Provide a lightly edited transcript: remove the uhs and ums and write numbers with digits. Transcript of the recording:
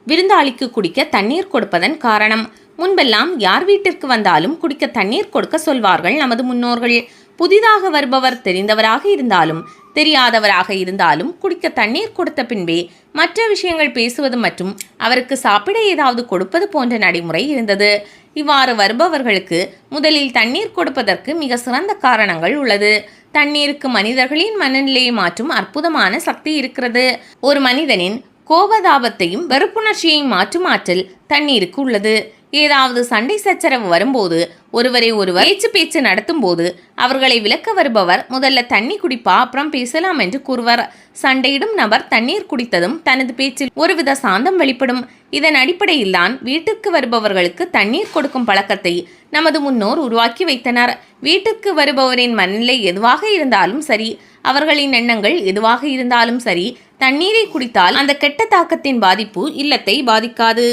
விருந்தாளிக்கு குடிக்க தண்ணீர் கொடுப்பதன் காரணம். முன்பெல்லாம் யார் வீட்டிற்கு வந்தாலும் குடிக்க தண்ணீர் கொடுக்க சொல்வார்கள் நமது முன்னோர்கள். புதிதாக வருபவர் தெரிந்தவராக இருந்தாலும் தெரியாதவராக இருந்தாலும் குடிக்க தண்ணீர் கொடுத்த பின்பே மற்ற விஷயங்கள் பேசுவது மற்றும் அவருக்கு சாப்பிட ஏதாவது கொடுப்பது போன்ற நடைமுறை இருந்தது. இவ்வாறு வருபவர்களுக்கு முதலில் தண்ணீர் கொடுப்பதற்கு மிக சிறந்த காரணங்கள் உள்ளது. தண்ணீருக்கு மனிதர்களின் மனநிலையை மாற்றும் அற்புதமான சக்தி இருக்கிறது. ஒரு மனிதனின் கோபதாபத்தையும் வெறுப்புணர்ச்சியையும் மாற்றும் ஆற்றல் தண்ணீருக்கு உள்ளது. ஏதாவது சண்டை சச்சரவு வரும்போது ஒருவரை ஒருவர் பேச்சு நடத்தும் போது அவர்களை விலக்க வருபவர் முதல்ல தண்ணி குடிப்பா அப்புறம் பேசலாம் என்று கூறுவர். சண்டையிடும் நபர் தண்ணீர் குடித்ததும் தனது பேச்சில் ஒருவித சாந்தம் வெளிப்படும். இதன் அடிப்படையில் தான் வீட்டுக்கு வருபவர்களுக்கு தண்ணீர் கொடுக்கும் பழக்கத்தை நமது முன்னோர் உருவாக்கி வைத்தனர். வீட்டுக்கு வருபவரின் மனநிலை எதுவாக இருந்தாலும் சரி, அவர்களின் எண்ணங்கள் எதுவாக இருந்தாலும் சரி, தண்ணீரை குடித்தால் அந்த கெட்ட தாக்கத்தின் பாதிப்பு இல்லத்தை பாதிக்காது.